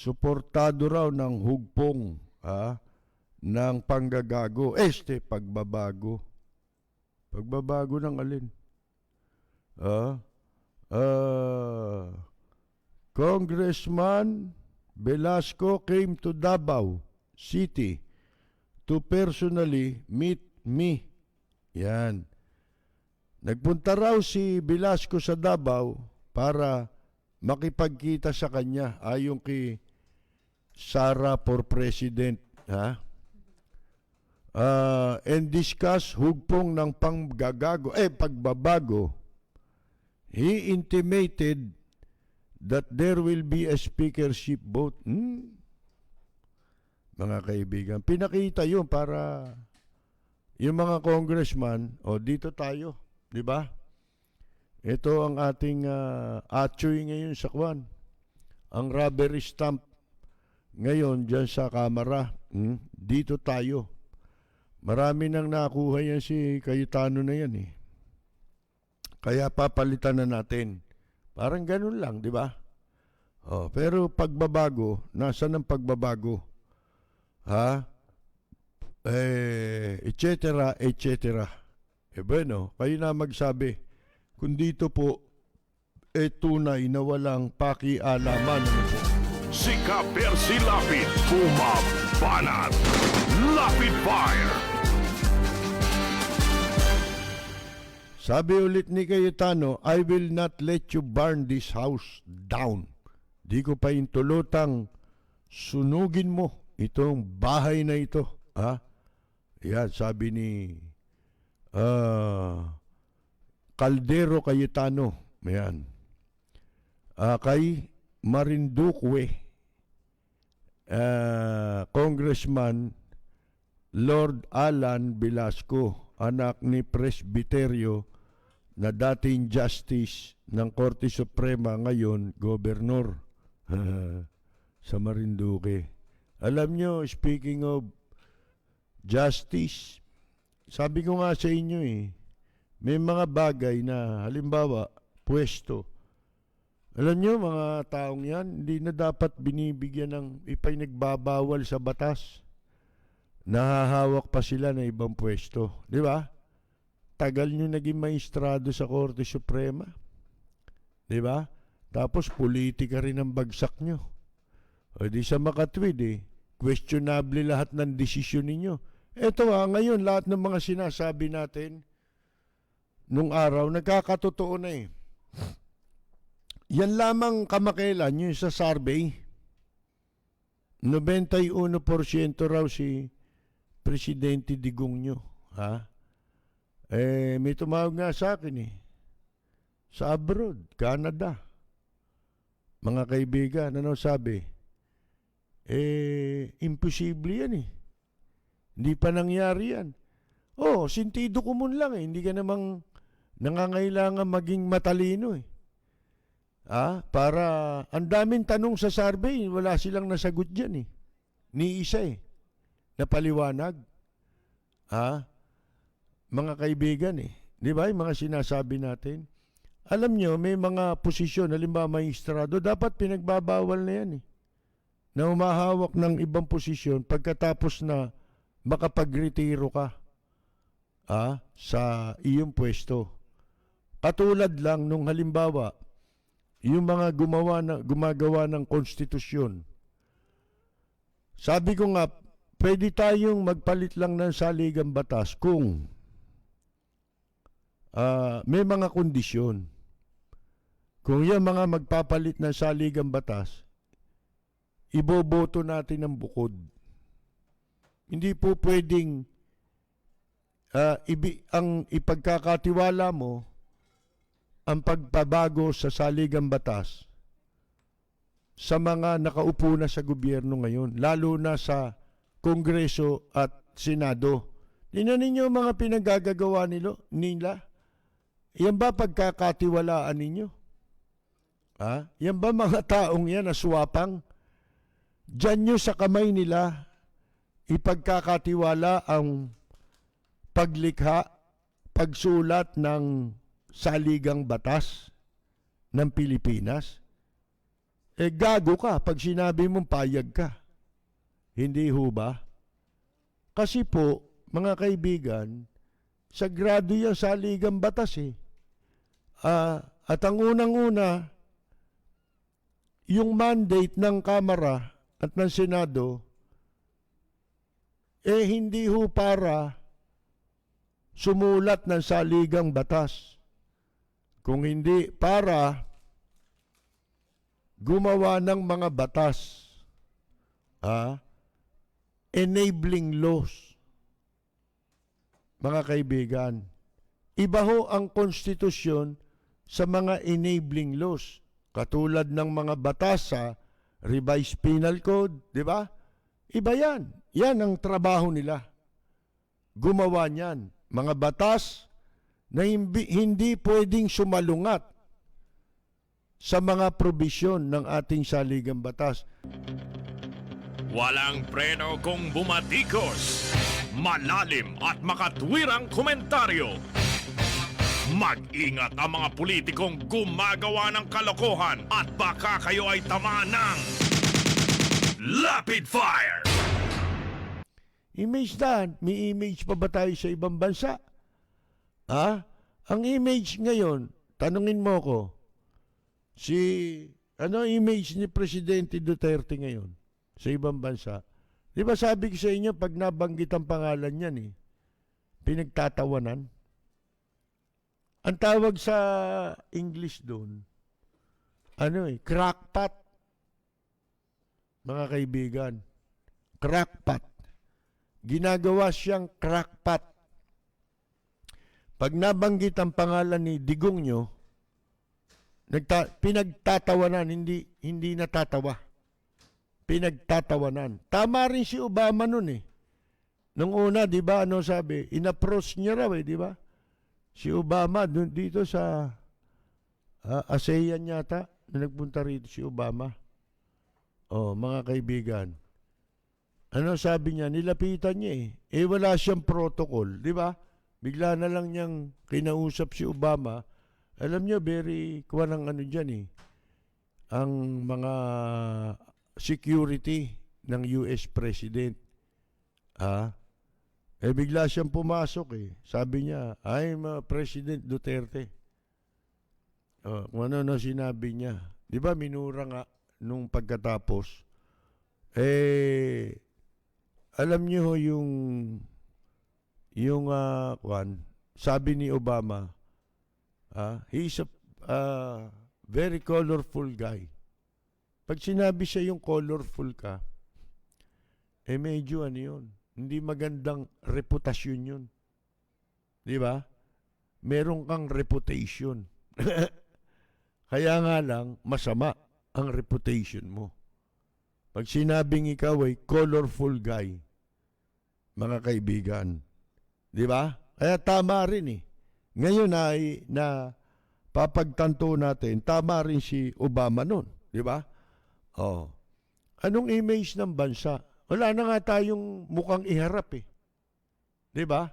suportado raw ng hugpong ng panggagago. Pagbabago. Pagbabago ng alin? Congressman Velasco came to Davao City to personally meet me. Yan. Nagpunta raw si Velasco sa Davao para makipagkita sa kanya ayon kay Sara for President, and discuss hugpong ng pagbabago. He intimated that there will be a speakership vote. Mga kaibigan, pinakita yun para yung mga congressman, dito tayo, di ba? Ito ang ating atchoy ngayon sa Kwan. Ang rubber stamp ngayon dyan sa Kamara. Dito tayo. Marami nang nakuha yan si Cayetano na yan eh. Kaya papalitan na natin. Parang ganun lang, di ba? Pero pagbabago, nasaan ang pagbabago? Et cetera, et cetera. Bueno, kayo na magsabi. Kung dito po, tunay na walang pakialaman. Si Ka-Percy Lapid, bumabanat. Lapid Fire! Sabi ulit ni Cayetano, I will not let you burn this house down. Di ko pa intulutang sunugin mo itong bahay na ito. Yan, sabi ni Caldero Cayetano. Yan. Kay Marinduque, Congressman Lord Alan Velasco, anak ni Presbiterio na dating justice ng Korte Suprema, ngayon gobernador sa Marinduque. Alam nyo, speaking of justice, sabi ko nga sa inyo may mga bagay na halimbawa, pwesto. Alam nyo, mga taong yan, hindi na dapat binibigyan ng ipinagbabawal sa batas. Nahahawak pa sila ng ibang pwesto. Di ba? Tagal nyo naging maestrado sa Korte Suprema. Di ba? Tapos politika rin ang bagsak nyo. O di sa makatwid questionable lahat ng desisyon ninyo. Eto ngayon, lahat ng mga sinasabi natin nung araw, nagkakatotoo na Yan lamang kamakailan yung sa survey. 91% raw si Presidente Digong nyo. May tumawag nga sa akin sa abroad, Canada. Mga kaibigan, ano sabi? Imposible yan Hindi pa nangyari yan. Sintido ko mun lang Hindi ka namang nangangailangan maging matalino para ang daming tanong sa survey, wala silang nasagot dyan Ni isa na paliwanag. Mga kaibigan di ba yung mga sinasabi natin? Alam nyo, may mga posisyon, halimbawa maestrado, dapat pinagbabawal na yan na humahawak ng ibang posisyon pagkatapos na makapagretiro ka sa iyong pwesto. Katulad lang nung halimbawa, yung mga gumagawa ng konstitusyon. Sabi ko nga, pwede tayong magpalit lang ng saligang batas kung may mga kondisyon. Kung yung mga magpapalit ng saligang batas, iboboto natin ng bukod. Hindi po pwedeng ang ipagkakatiwala mo ang pagpabago sa saligang batas sa mga nakaupo na sa gobyerno ngayon, lalo na sa Kongreso at Senado. Tingnan ninyo mga pinagagagawa nila. Yan ba pagkakatiwalaan ninyo? Yan ba mga taong yan na swapang? Diyan nyo sa kamay nila ipagkakatiwala ang paglikha, pagsulat ng saligang batas ng Pilipinas. gago ka pag sinabi mong payag ka. Hindi ho ba? Kasi po, mga kaibigan, sagrado yan sa ligang batas eh. At ang unang-una, yung mandate ng Kamara at ng Senado, hindi ho para sumulat ng saligang batas. Kung hindi para gumawa ng mga batas, enabling laws. Mga kaibigan, iba ho ang konstitusyon sa mga enabling laws. Katulad ng mga batas sa Revised Penal Code, di ba? Iba yan. Yan ang trabaho nila. Gumawa niyan. Mga batas na hindi pwedeng sumalungat sa mga probisyon ng ating saligang batas. Walang preno kung bumatikos. Malalim at makatwirang komentaryo. Mag-ingat ang mga politikong gumagawa ng kalokohan at baka kayo ay tamaan ng Rapid Fire! Image na, may image pa ba tayo sa ibang bansa? Ang image ngayon, tanungin mo ko, ano image ni Presidente Duterte ngayon sa ibang bansa? Di ba sabi ko sa inyo, pag nabanggit ang pangalan niyan pinagtatawanan? Ang tawag sa English doon, crackpot. Mga kaibigan, crackpot. Ginagawa siyang crackpot. Pag nabanggit ang pangalan ni Digong nyo, pinagtatawanan, hindi natatawa. Pinagtatawanan. Tama rin si Obama nun eh. Nung una, di ba, sabi? In-approach niya raw di ba? Si Obama, dito sa ASEAN yata, na nagpunta rito si Obama. Mga kaibigan. Ano sabi niya? Nilapitan niya wala siyang protocol, di ba? Bigla na lang niyang kinausap si Obama. Alam niyo, very kuwan ng dyan ang mga security ng US President. Bigla siyang pumasok Sabi niya, I'm President Duterte. Kung ano sinabi niya. Di ba minura nga nung pagkatapos. Alam niyo yung sabi ni Obama, he's a very colorful guy. Pag sinabi siya yung colorful ka, medyo yun. Hindi magandang reputasyon yun. Di ba? Meron kang reputation. Kaya nga lang, masama ang reputation mo. Pag sinabing ikaw ay colorful guy, mga kaibigan, di ba? Kaya tama rin Ngayon ay na papagtanto natin, tama rin si Obama nun, di ba? Anong image ng bansa? Wala na nga tayong mukhang iharap di ba?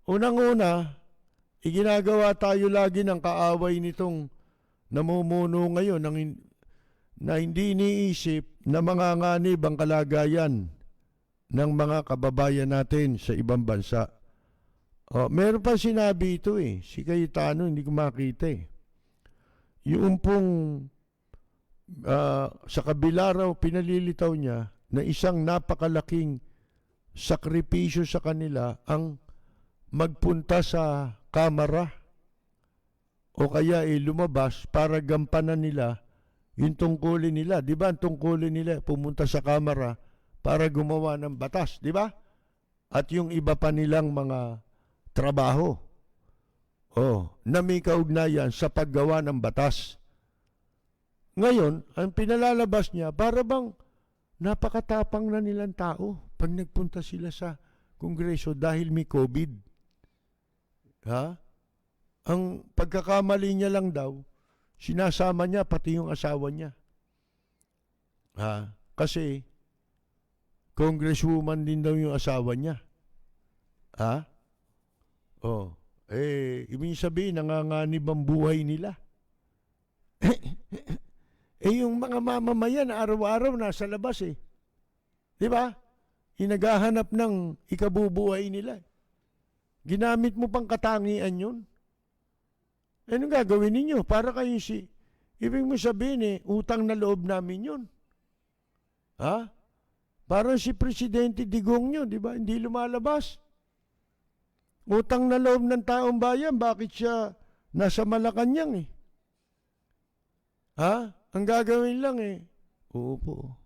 Unang-una, iginagawa tayo lagi ng kaaway nitong namumuno ngayon na hindi iniisip na manganganib ang kalagayan ng mga kababayan natin sa ibang bansa. Meron pa sinabi ito si Cayetano, hindi ko makita Yung pong sa kabila raw pinalilitaw niya na isang napakalaking sakripisyo sa kanila ang magpunta sa Kamara o kaya lumabas para gampanan nila yung tungkulin nila. Di ba ang tungkulin nila pumunta sa Kamara para gumawa ng batas, di ba? At yung iba pa nilang mga trabaho na may kaugnayan sa paggawa ng batas. Ngayon, ang pinalalabas niya, para bang napakatapang na nilang tao pag nagpunta sila sa Kongreso dahil may COVID. Ang pagkakamali niya lang daw, sinasama niya pati yung asawa niya. Kasi, congresswoman din daw yung asawa niya. Ibig sabihin, nanganganib ang buhay nila. Eh yung mga mamamayan, araw-araw nasa labas eh. Di ba? Inagahanap ng ikabubuhay nila. Ginamit mo pang katangian yun. Anong gagawin ninyo? Para kayo ibig mo sabihin eh, utang na loob namin yun. Ha? Parang si Presidente Digong nyo, di ba? Hindi lumalabas. Utang na loob ng taong bayan, bakit siya nasa Malacanang eh? Ha? Ang gagawin lang eh, uupo.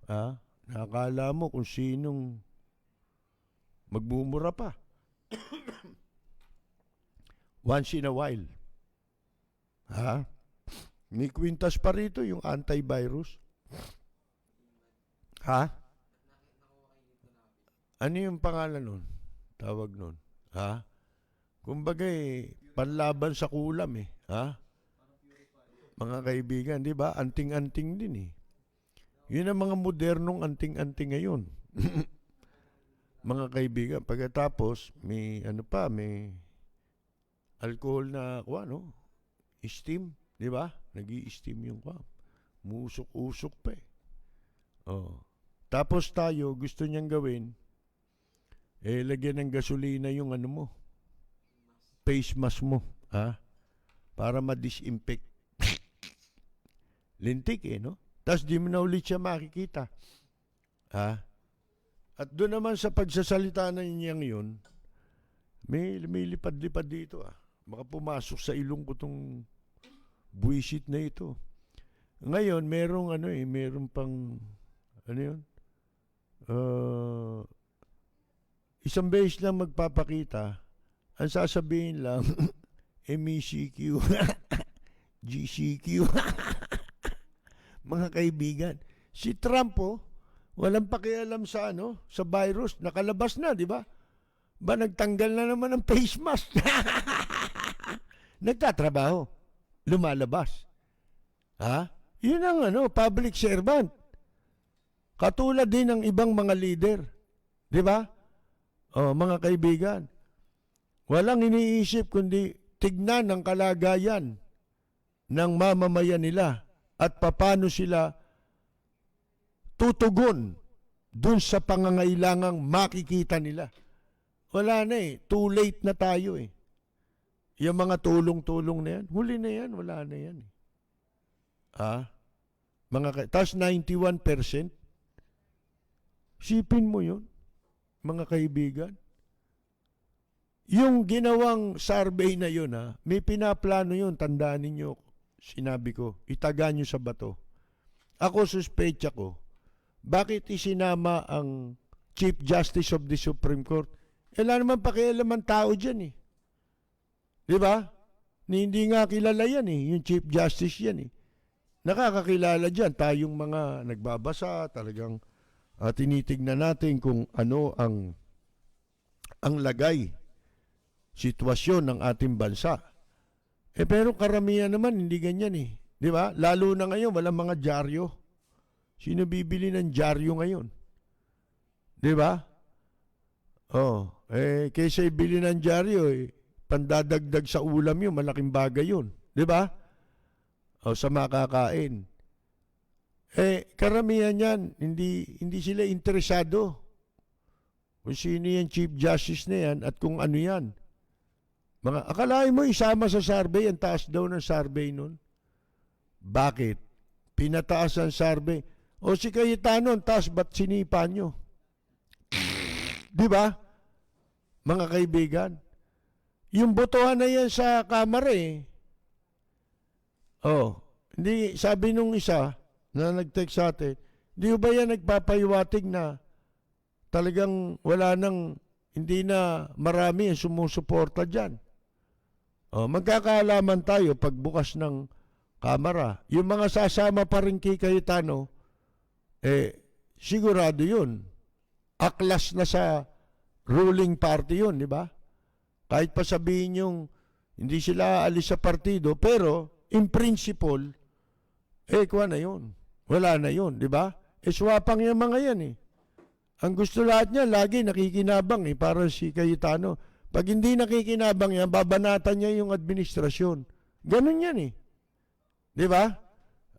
Ha? Nakakala mo kung sinong magmumura pa. Once in a while. Ha? May kwintas pa rito yung antivirus. Ha? Ano yung pangalan nun? Tawag nun. Ha? Kumbaga eh, panlaban sa kulam eh. Ha? Mga kaibigan, di ba? Anting-anting din eh. Yun ang mga modernong anting-anting ngayon. Mga kaibigan, pagkatapos, may ano pa, may alcohol na, no? Steam, di ba? Nag-i-steam yung musok-usok pa eh. Oh. Tapos tayo, gusto niyang gawin, eh, lagyan ng gasolina yung ano mo, face mask mo, ha? Para ma-disinfect. Lintik eh, no? Tapos di mo na ulit siya makikita. Ha? At doon naman sa pagsasalita na niyang yun, may lipad-lipad dito ah. Baka pumasok sa ilong ko tong buwisit na ito. Ngayon, merong pang, ano yun? Isang beses lang magpapakita, ang sasabihin lang, MECQ, GCQ. Mga kaibigan, si Trump walang pakialam sa sa virus, nakalabas na, di ba? Ba nagtanggal na naman ng face mask. Nagtatrabaho, lumalabas. Ha? Yun ang public servant. Katulad din ng ibang mga leader. Di ba? Oh, mga kaibigan, walang iniisip kundi tignan ang kalagayan ng mamamayan nila at paano sila tutugon dun sa pangangailangang makikita nila. Wala na eh. Too late na tayo eh. Yung mga tulong-tulong na yan, huli na yan, wala na yan. Tapos 91%, sipin mo yun, mga kaibigan. Yung ginawang survey na yun, may pinaplano yun, tandaan ninyo, sinabi ko, itaga nyo sa bato. Ako suspecha ko, bakit isinama ang Chief Justice of the Supreme Court? Wala naman pakialam ang tao dyan eh. Di ba? Hindi nga kilala yan eh, yung Chief Justice yan eh. Nakakakilala dyan, tayong mga nagbabasa, talagang tinitignan natin kung ano ang lagay, sitwasyon ng ating bansa. Pero karamihan naman, hindi ganyan eh. Di ba? Lalo na ngayon, walang mga dyaryo. Sino bibili ng dyaryo ngayon? Di ba? Kaysa ibili ng dyaryo, pandadagdag sa ulam yun, malaking bagay yun. Di ba? Sa makakain. Karamihan yan, hindi sila interesado kung sino yung Chief Justice na yan at kung ano yan. Akalain mo isama sa survey, ang taas daw ng survey nun. Bakit? Pinataas ang survey. O si Cayetano, ang taas, ba't sinipa nyo? Di ba? Mga kaibigan, yung botohan na yan sa kamara hindi, sabi nung isa na nag-text sa atin, di ba yan nagpapahiwatig na talagang hindi na marami ang sumusuporta dyan. Magkakaalaman tayo pagbukas ng kamara. Yung mga sasama pa rin kay Cayetano, sigurado yun. Aklas na sa ruling party yun, di ba? Kahit pa sabihin yung hindi sila aalis sa partido, pero in principle, kuha na yun. Wala na yun, di ba? Swapang yung mga yan eh. Ang gusto lahat niya, lagi nakikinabang para si Cayetano. Pag hindi nakikinabang yan, babanatan niya yung administrasyon. Ganun yan eh. Di ba?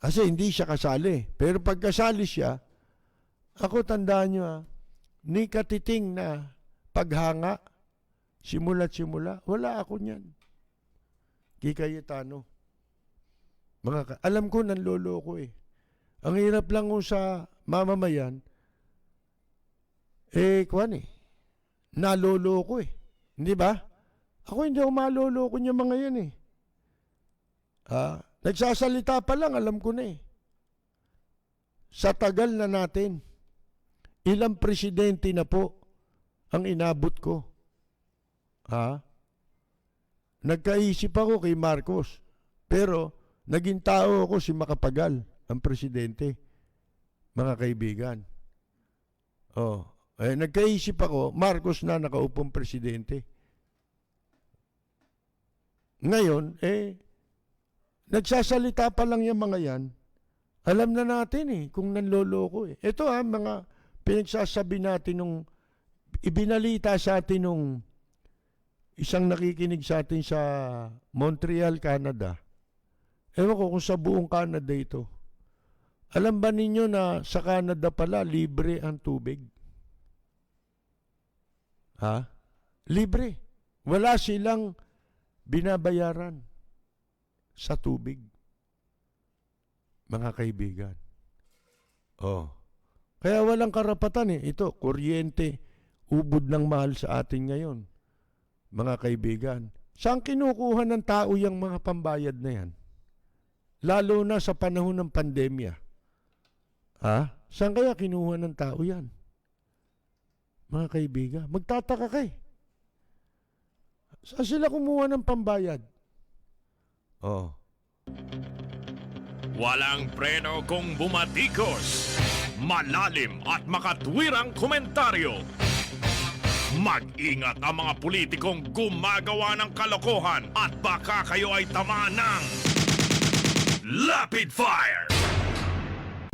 Kasi hindi siya kasali. Pero pag kasali siya, ako tandaan nyo ni katiting na paghanga, simula't simula, wala ako niyan. Kikayetano. Alam ko nanloloko eh. Ang hirap lang ko sa mamamayan, naloloko eh. Hindi ba? Ako hindi ako maloloko niya mga yan eh. Nagsasalita pa lang, alam ko na eh. Sa tagal na natin, ilang presidente na po ang inabot ko. Nagkaisip ako kay Marcos, pero naging tao ako si Macapagal, ang presidente, mga kaibigan. Nagkaisip ako, Marcos na nakaupong presidente. Ngayon, nagsasalita pa lang yung mga yan. Alam na natin kung nanloloko eh. Ito mga pinagsasabi natin nung ibinalita sa atin nung isang nakikinig sa atin sa Montreal, Canada. Ewan ko kung sa buong Canada ito. Alam ba ninyo na sa Canada pala, libre ang tubig? Libre. Wala silang binabayaran sa tubig. Mga kaibigan. Kaya walang karapatan eh. Ito, kuryente, ubod ng mahal sa atin ngayon. Mga kaibigan. Saan kinukuha ng tao yung mga pambayad na yan? Lalo na sa panahon ng pandemya. Saan kaya kinuha ng tao yan? Mga kaibigan, magtataka kay. Saan sila kumuha ng pambayad? Walang preno kung bumatikos. Malalim at makatwirang komentaryo. Mag-ingat ang mga politikong gumagawa ng kalokohan at baka kayo ay tamaan ng Rapid Fire!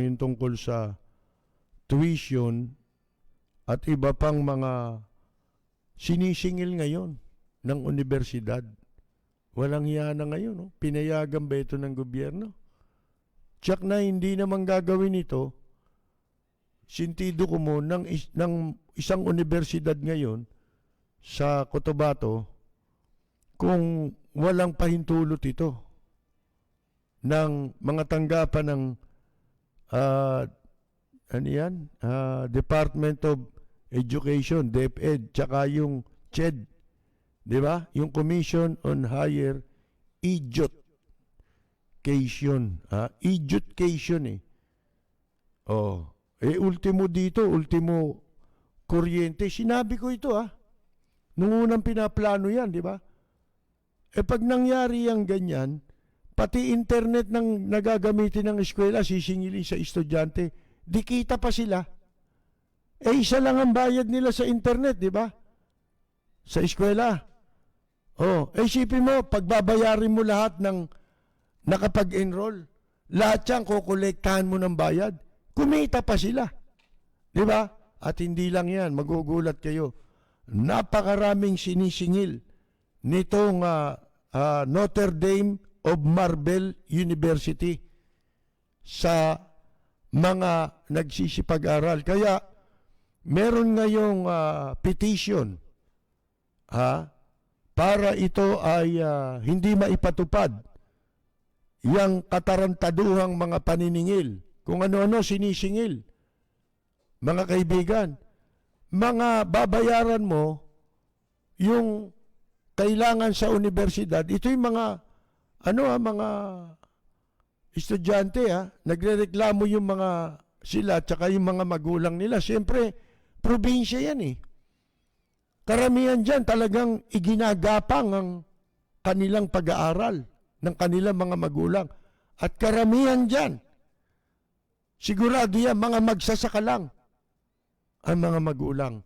Yung tungkol sa tuition at iba pang mga sinisingil ngayon ng universidad. Walang hiya na ngayon. Pinayagan ba ito ng gobyerno? Tsak na hindi naman gagawin ito. Sintido ko mo ng isang universidad ngayon sa Cotabato kung walang pahintulot ito ng mga tanggapan ng Department of Education, DepEd, tsaka yung CHED, di ba? Yung Commission on Higher Education. Education ultimo dito, ultimo kuryente. Sinabi ko ito nung unang pinaplano yan, di ba? Pag nangyari yung ganyan, pati internet ng nagagamitin ng eskwela, sisingilin sa estudyante, di kita pa sila. Isa lang ang bayad nila sa internet, di ba? Sa eskwela. Isipin mo, pagbabayarin mo lahat ng nakapag-enroll, lahat yan, kukolektahan mo ng bayad. Kumita pa sila. Di ba? At hindi lang yan, magugulat kayo. Napakaraming sinisingil nitong Notre Dame of Marble University sa mga nagsisipag-aral. Kaya meron ngayong petition para ito ay hindi maipatupad yung katarantaduhang mga paniningil. Kung ano-ano sinisingil. Mga kaibigan, mga babayaran mo yung kailangan sa universidad. Ito yung mga mga estudyante nagrereklamo yung mga sila tsaka yung mga magulang nila. Siyempre, probinsya yan Karamihan dyan talagang iginagapang ang kanilang pag-aaral ng kanilang mga magulang. At karamihan dyan, sigurado yan, mga magsasaka lang ang mga magulang.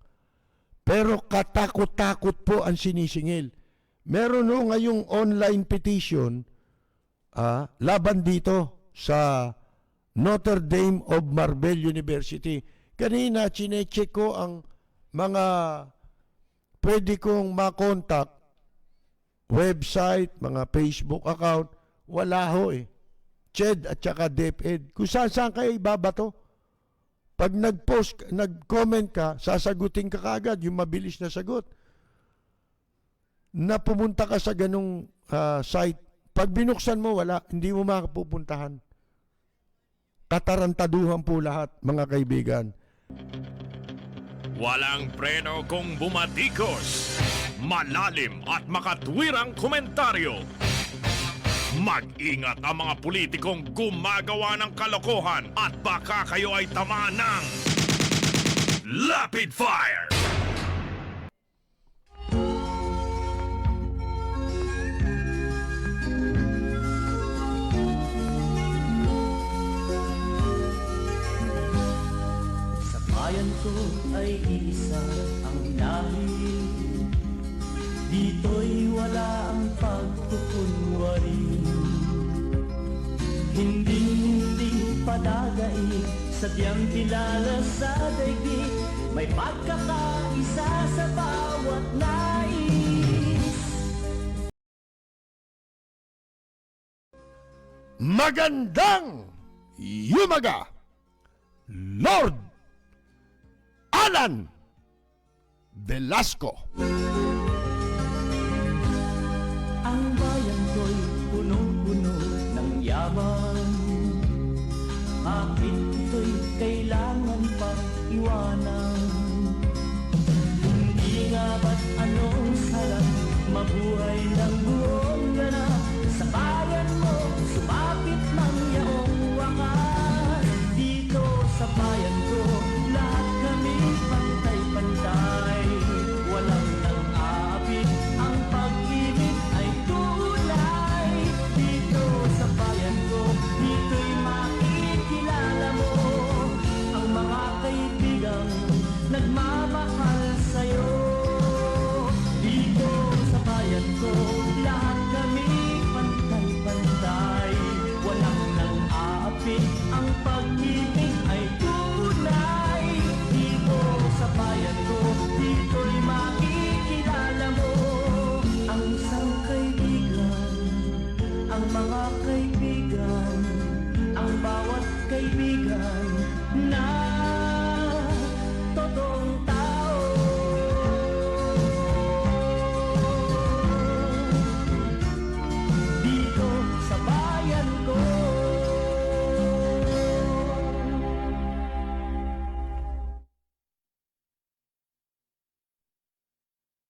Pero katakot-takot po ang sinisingil. Meron ngayong online petition laban dito sa Notre Dame of Marble University. Kanina, chinecheck ko ang mga pwede kong makontak, website, mga Facebook account. Wala ho CHED at saka DepEd. Kung saan kayo ibabato. Pag nag-comment ka, sasagutin ka kagad, yung mabilis na sagot. Na pumunta ka sa ganung site, pag binuksan mo, wala, hindi mo makapupuntahan. Katarantaduhan po lahat, mga kaibigan. Walang preno kung bumatikos. Malalim at makatwirang komentaryo. Mag-ingat ang mga politikong gumagawa ng kalokohan at baka kayo ay tamaan ng Rapid Fire! Sa bayan ko ay isa ang lahi. Dito'y wala ang pagkukunwari. Hindi padagay, sadyang kilala sa daigdig. May pagkakaisa sa bawat nais. Magandang yumaga, Lord Alan Velasco. Ang bayan ko'y punong-puno ng yaman. Bakit ito'y kailangan pang iwanan? Hindi nga ba't anong sarap mabuhay ng buong ganap? Sa bayan mo, sumapit mang yaong wakas. Dito sa bayan ko, lahat kami pantay-pantay. Walang nang-aapit, ang pag-ibig ay tunay. Dito sa bayan ko, dito'y makikilala mo ang mga kaibigang nagmamahal sa'yo. Dito sa bayan ko, lahat kami pantay-pantay. Walang nang-aapit, ang pag-ibig ay tunay. Dito sa bayan ko, dito'y makikilala mo ang isang kaibigan, ang mga kaibigan, ang bawat kaibigan na totoong